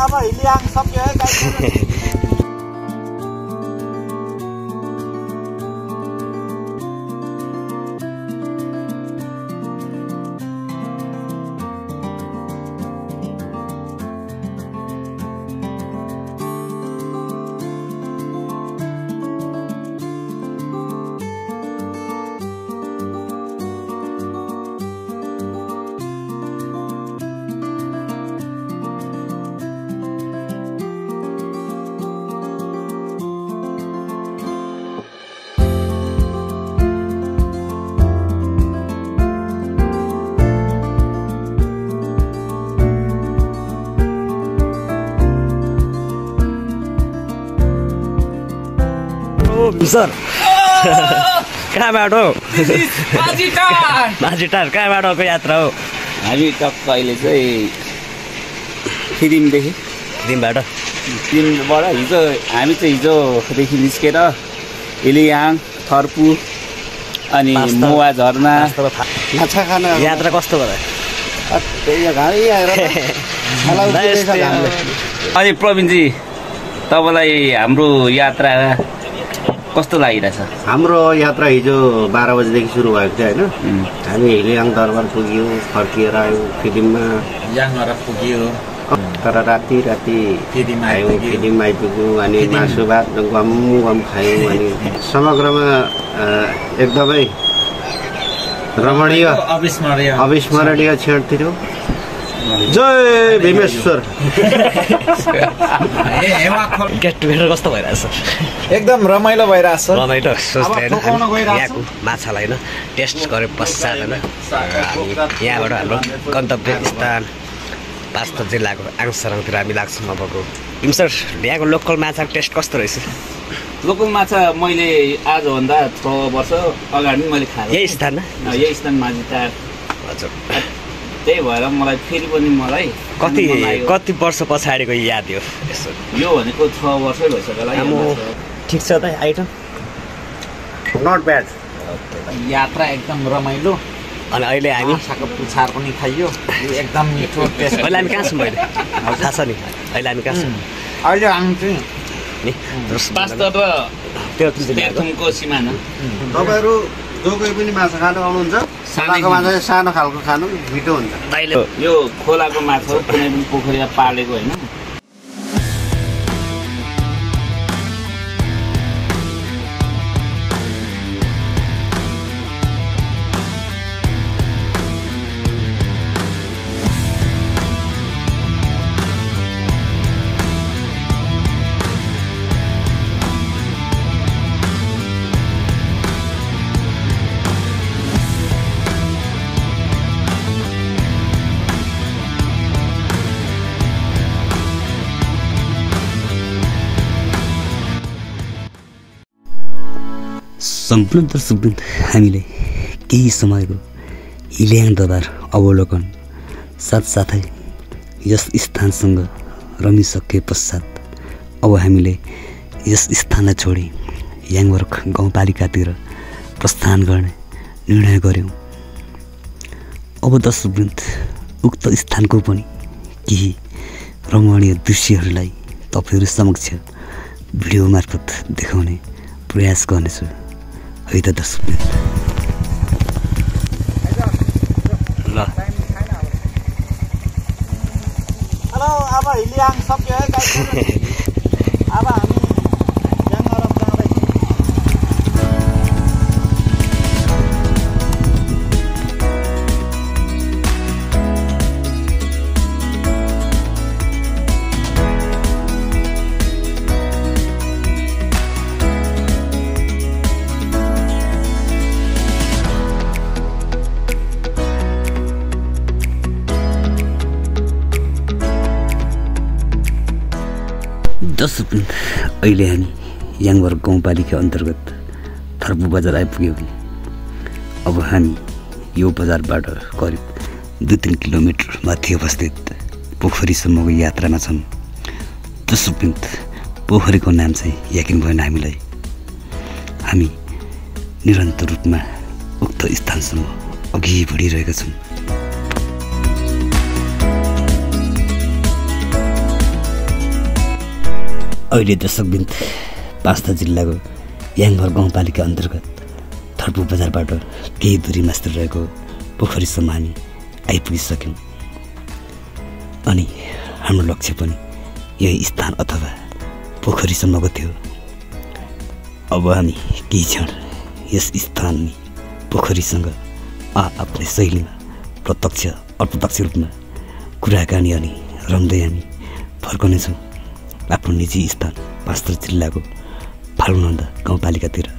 अब हिलियाङ सक्यो है गाइस। सर कहाँबाट हो? माझीटार कहाँबाटको यात्रा हो? हामी टक्क अहिले चाहिँ फिदिमबाट हिजो हामी चाहिँ हिजोदेखि निस्केर हिलियाङ थर्पु अनि मोवा झरना माछा खान यात्रा कस्तो भयो? अनि प्रवीणजी तपाईँलाई हाम्रो यात्रा कस्तो लागिरहेछ? हाम्रो यात्रा हिजो 12 बजेदेखि सुरु भएको थियो होइन। हामी हिलियाङ दरबार पुग्यौँ, फर्किएर आयौँ फिदिममा, याङहरा पुग्यो तर राति फिदिम आइपुग्यौँ। अनि मासु भात गम खायौँ। अनि समग्रमा एकदमै रमणीय अविस्मरणीय क्षण थियो। जय भीमेश्वर। गेट टुगेदर कस्तो भइरहेछ? एकदम रमाइलो भइरहेछ। रमाइलो यहाँको माछालाई होइन टेस्ट गरे पश्चात होइन यहाँबाट हाम्रो गन्तव्य स्थान पाँचथर जिल्लाको आङसरङतिर हामी लाग्छौँ। अबको सर यहाँको लोकल माछाको टेस्ट कस्तो रहेछ? लोकल माछा मैले आजभन्दा 6 वर्ष अगाडि मैले खाएँ यही स्थानमा माझीटार। हजुर त्यही भएर मलाई फेरि पनि मलाई कति वर्ष पछाडिको याद हो यसो? यो भनेको 6 वर्षै भइसक्यो होला। ठिक छ त आइटम नट ब्याड। यात्रा एकदम रमाइलो। अनि अहिले हामी माछाको पुछार पनि खाइयो, एकदम मिठो टेस्ट। अहिले हामी कहाँ छौँ? अहिले थाहा छ नि अहिले हामी कहाँ छौँ? अहिले हामी चाहिँ नि पाँचथर र तेह्रथुमको सिमाना। तपाईँहरू जो कोही पनि माछा खानु आउनुहुन्छ, खोलाको माछा चाहिँ सानो खालको खानु मिठो हुन्छ। यो खोलाको माछा हो, कुनै पनि पोखरीमा पालेको होइन। सम्पूर्ण दर्शकवृन्द हामीले केही समयको हिलियाङ दरबार अवलोकन साथसाथै यस स्थानसँग रमिसके पश्चात अब हामीले यस स्थानलाई छोडी याङवर्क गाउँपालिकातिर प्रस्थान गर्ने निर्णय गऱ्यौँ। अब दर्शकवृन्द उक्त स्थानको पनि केही रमणीय दृश्यहरूलाई तपाईँहरू समक्ष भिडियो मार्फत देखाउने प्रयास गर्नेछु है त दर्शकवृन्द। ल हेलो अब हिलियाङ सक्यो है गाइस। अब हामी याङहरा जाँदैछौँ। दर्शकवृन्द अहिले हामी याङवर्क गाउँपालिका अन्तर्गत थर्पु बजार आइपुग्यौँ। अब हामी यो बजारबाट करिब 2-3 किलोमिटर माथि अवस्थित पोखरीसम्मको यात्रामा छौँ। दर्शकवृन्द पोखरीको नाम चाहिँ यकिन भएन हामीलाई। हामी निरन्तर रूपमा उक्त स्थानसम्म अघि बढिरहेका छौँ। अहिले दर्शकबिन्द पाँचथर जिल्लाको याङभर गाउँपालिका अन्तर्गत थर्पु बजारबाट केही दूरीमा स्थित रहेको पोखरीसम्म हामी आइपुगिसक्यौँ अनि हाम्रो लक्ष्य पनि यही स्थान अथवा पोखरीसम्मको थियो। अब हामी केही क्षण यस स्थान पोखरीसँग आफ्नै शैलीमा प्रत्यक्ष अप्रत्यक्ष रूपमा कुराकानी अनि रम्दै हामी फर्कनेछौँ आफ्नो निजी स्थान पाँचथर जिल्लाको फालुनन्दा गाउँपालिकातिर।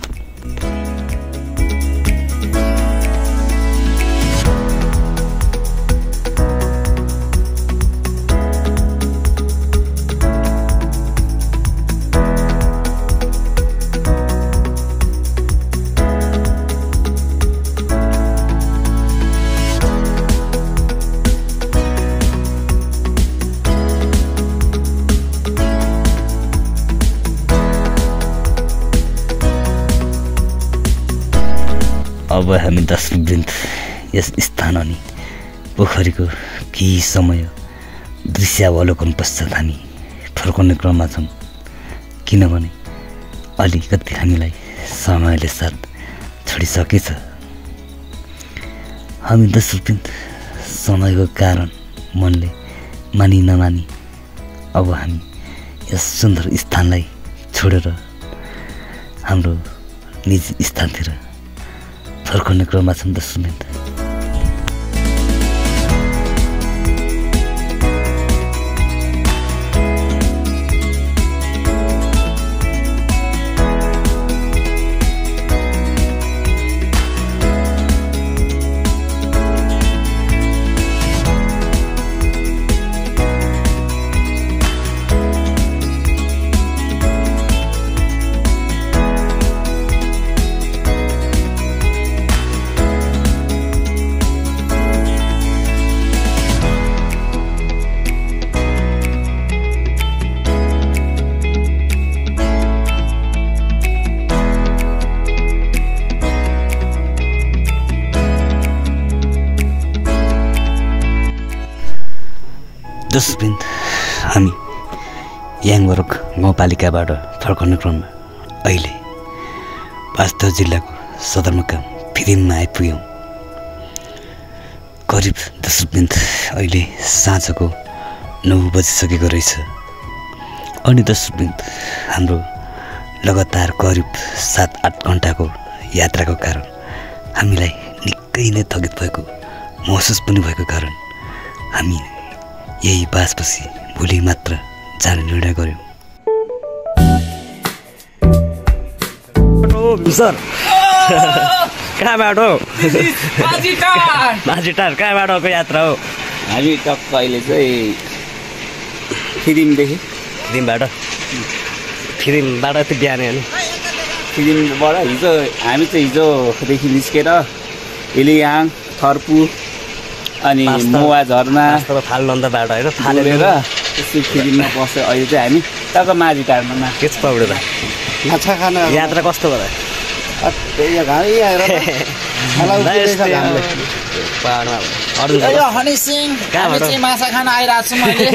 अब हामी दर्शकवृन्द यस स्थान अनि पोखरीको केही समय दृश्यावलोकन पश्चात हामी फर्कने क्रममा छौँ, किनभने अलिकति हामीलाई समयले साथ छोडिसकेछ। हामी दर्शकवृन्द समयको कारण मनले मानी नमानी अब हामी यस सुन्दर स्थानलाई छोडेर हाम्रो निजी स्थानतिर फर्कने क्रममा छौँ दर्शकवृन्द। दर्शकवृन्द हामी याङबरक गाउँपालिकाबाट फर्कने क्रममा अहिले पाँचथर जिल्लाको सदरमुकाम फिदिममा आइपुग्यौँ। करिब दर्शकवृन्द अहिले साँझको 9 बजिसकेको रहेछ अनि दर्शकवृन्द हाम्रो लगातार करिब 7-8 घन्टाको यात्राको कारण हामीलाई निकै नै थकित भएको महसुस पनि भएको कारण हामी यही बासपछि भोलि मात्र जाने निर्णय गर्यौँ। सर कहाँबाट हो? माझीटार कहाँबाटको यात्रा हो? हामी टक्क अहिले चाहिँ फिदिमबाट त्यो बिहानै होइन फिदिमबाट हामी चाहिँ हिजोदेखि निस्केर इलियाङ थर्पु अनि मोवा झरना फालुनन्दाबाट होइन फालेर त्यसै फिदिममा बस्छ। अहिले चाहिँ हामी टक्क माझीटारमा के छ पाउडर माछा खाना यात्रा कस्तो भयो? माछा खान आइरहेको छु मैले।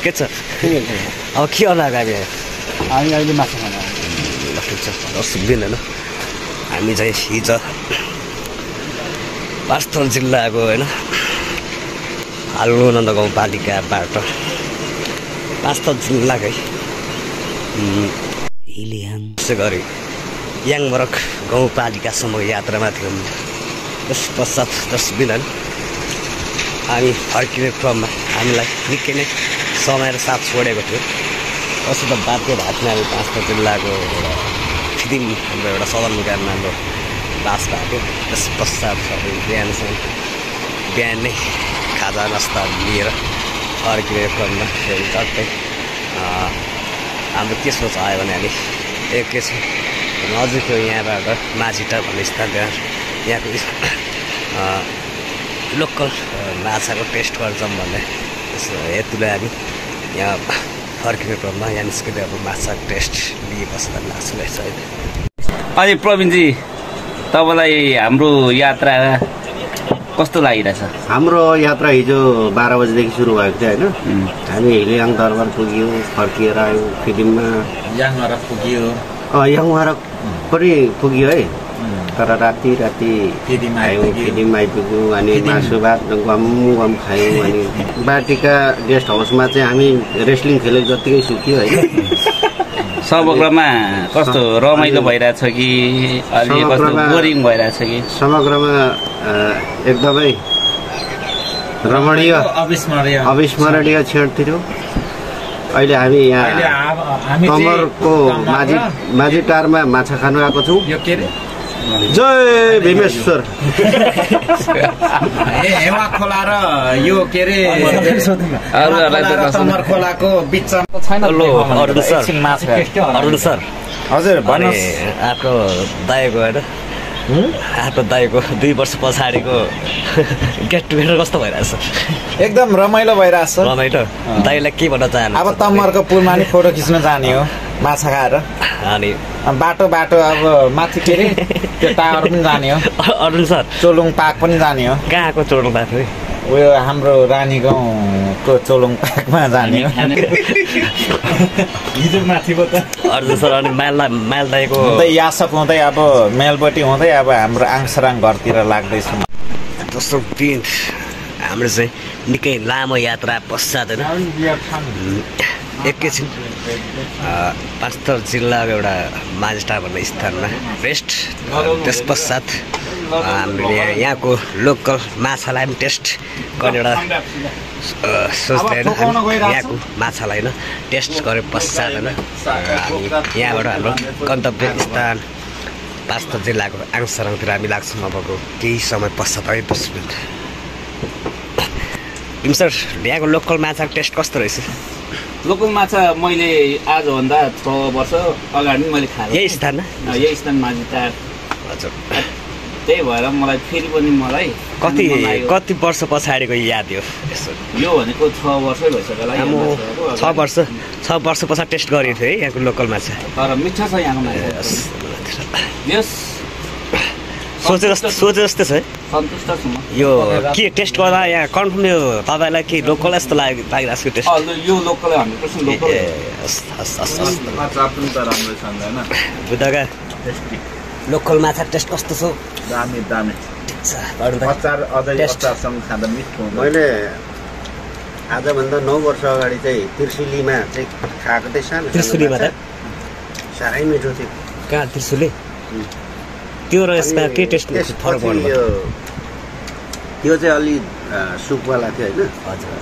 के छ अब के अर्लाएको हामी अहिले माछा खाना सुक्दिन होइन। हामी चाहिँ हिजो पाँचथर जिल्लाको होइन फालुनन्दा गाउँपालिकाबाट पाँचथर जिल्लाकै इलियाङ गरी याङबरक गाउँपालिकासम्म यात्रामा थियौँ। त्यस पश्चात 10 दिन हामी फर्किने क्रममा हामीलाई निकै नै समय र साथ छोडेको थियो। उसो त बातको भातमा हामी पाँचथर जिल्लाको फिदिम हाम्रो एउटा सदरमुकाममा हाम्रो बास भएको। त्यस पश्चात बिहान नै खाजा नास्ता लिएर फर्किने क्रममा फेरि टक्कै हाम्रो के सोच आयो भने हामी एकैछिन नजिकको यहाँबाट माझीटार भन्ने स्थान त्यहाँ यहाँको लोकल माछाको टेस्ट गर्छौँ भन्ने हेतुले हामी यहाँ फर्किने क्रममा यहाँ निस्केर अब माछाको टेस्ट लिएपछि त लाग्छ अहिले। अनि प्रवीणजी, तपाईँलाई हाम्रो यात्रा कस्तो लागिरहेछ? हाम्रो यात्रा हिजो 12 बजेदेखि सुरु भएको थियो होइन। हामी हिलियाङ दरबार पुग्यौँ, फर्किएर आयौँ फिल्ममा। याङहरा पुग्यो, याङहरा पनि पुग्यो है, तर राति आयौँ, फिल्म आइपुग्यौँ। अनि मासु भात गम खायौँ। अनि बाटीका गेस्ट हाउसमा चाहिँ हामी रेस्लिङ खेलेको जत्तिकै सुक्यो होइन। समग्रमा कस्तो रमाइलो भइरहेछ कि अलि कस्तो बोरिङ भइरहेछ कि? समग्रमा एकदमै रमणीय अविस्मरणीय क्षण थियो। अहिले हामी यहाँ कमरको माझी टारमा माछा खानु आएको छौँ। जय भीमेश्वर। हेवा खोला र यो के अरे कमर खोलाको बिचमा छैन। अरुण सर हजुर भन्नुहोस्। आफ्नो दाइको होइन, आफ्नो दाइको 2 वर्ष पछाडिको गेट टुगेदर कस्तो भइरहेछ? एकदम रमाइलो भइरहेछ। रमाइलो। दाइलाई के भन्न चाहनु? अब तमरको पुलमा नि फोटो खिच्न जाने हो माछा खाएर। अनि बाटो अब माथि के अरे त्यो टावर पनि जाने हो। अरुण सर चोलुङ पार्क पनि जाने हो। कहाँको चोलुङ पार्क? उयो हाम्रो रानी गाउँको चोलुङ पार्कमा जाने हो। हिजो माथिबाट अर्जुन सर अनि माइल दाइको यासक हुँदै अब मेलबटी हुँदै अब हाम्रो आङसराङ घरतिर लाग्दैछौँ। दोस्रो दिन हाम्रो चाहिँ निकै लामो यात्रा पश्चात होइन एकैछिन पाँचथर जिल्लाको एउटा माझटार भन्ने स्थानमा रेस्ट। त्यस पश्चात हामीले यहाँको लोकल माछालाई पनि टेस्ट गर्ने एउटा सोच्दै होइन, यहाँको माछालाई होइन टेस्ट गरे पश्चात होइन हामी यहाँबाट हाम्रो गन्तव्य स्थान पाँचथर जिल्लाको आङसराङतिर हामी लाग्छौँ अबको केही समय पश्चात। है 10 मिनट। सर यहाँको लोकल माछाको टेस्ट कस्तो रहेछ? लोकल माछा मैले आजभन्दा 6 वर्ष अगाडि मैले खाएँ यही स्थानमा। यही स्थान माझीटार। हजुर। त्यही भएर मलाई फेरि पनि मलाई कति वर्ष पछाडिको याद हो यसो? यो भनेको 6 वर्षै भइसक्यो होला। 6 वर्ष पछाडि टेस्ट गरेको थियो है यहाँको लोकल माछा। तर मिठो छ यहाँको माछा। सोचे जस्तो छ है। सन्तुष्ट छु म। यो के टेस्ट गर्दा यहाँ कन्फर्म यो तपाईँलाई के लोकल जस्तो लागिरहेको छ टेस्ट? यो लोकल 100% लोकल। माछा पनि त राम्रो छ हैन? बुद्धका लोकल माछा टेस्ट कस्तो छ? दामी। अचार अझै अचारसँग खाँदा मिठो हुन्छ। मैले आजभन्दा 9 वर्ष अगाडि चाहिँ त्रिशुलीमा चाहिँ खाएको थिएँ। सानो त्रिशुलीमा त साह्रै मिठो थियो। कहाँ त्रिशुली? त्यो र यसमा के टेस्ट फरक गर्नु? यो चाहिँ अलि सुपवाला थियो होइन। हजुर।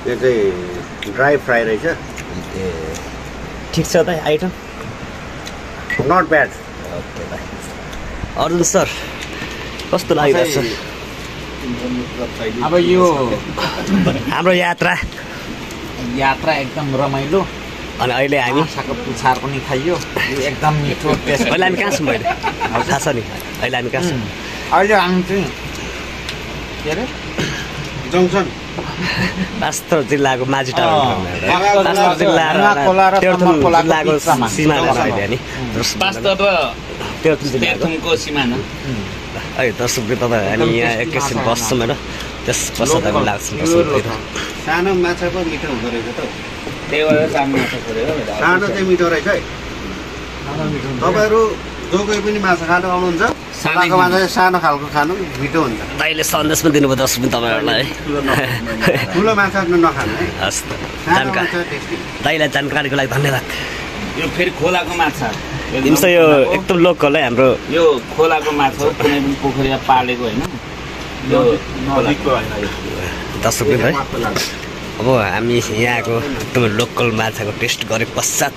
यो चाहिँ ड्राई फ्राई रहेछ। ठिक छ त आइटम? Not bad. ओके भाइ। अर्जुन सर कस्तो लागिरहेछ? अब यो हाम्रो यात्रा एकदम रमाइलो। अनि अहिले हामी माछाको पुछार पनि खाइयो। एकदम मिठो टेस्ट। अहिले हामी कहाँ छौँ? अहिले थाहा छ नि अहिले हामी कहाँ छौँ? अहिले हामी चाहिँ के अरे जङ्सन पाँचथर जिल्लाको माझीटार जिल्लाको सिमाना नि पाँचथर र तेह्रथुमको सिमाना। है दर्शक तपाईँ हामी यहाँ एकैछिन बस्छौँ होइन। त्यस पश्चात हामी लाग्छौँ। सानो माछा पनि मिठो हुँदो रहेछ त। त्यही भएर सानो माछा खोलेर सानो चाहिँ मिठो रहेछ है। तपाईँहरू जो कोही पनि माछा खानु आउनुहुन्छ सानो माछा चाहिँ सानो खालको खानु मिठो हुन्छ। दाइले सन्देश पनि दिनुभयो दर्शक तपाईँहरूलाई। ठुलो माछा नखानु है। हस् त। दाइलाई जानकारीको लागि धन्यवाद। यो फेरि खोलाको माछा दिन्छ। यो एकदम लोकल है हाम्रो। यो खोलाको माछा हो, कुनै पनि पोखरीमा पालेको होइन। यो नदीको होइन। दर्शक है अब हामी यहाँको एकदम लोकल माछाको टेस्ट गरे पश्चात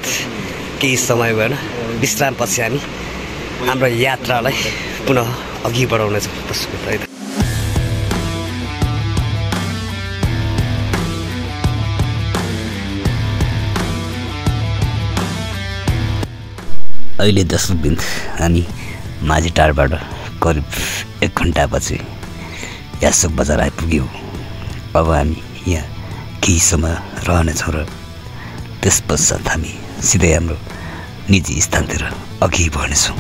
केही समय भएन विश्रामपछि हामी हाम्रो यात्रालाई पुनः अघि बढाउनेछौँ। दर्शक है त अहिले 10 दिन हामी माझीटारबाट करिब 1 घन्टापछि यासक बजार आइपुग्यौँ। अब हामी यहाँ केही समय रहनेछौँ र त्यस पश्चात हामी सिधै हाम्रो निजी स्थानतिर अघि बढ्नेछौँ।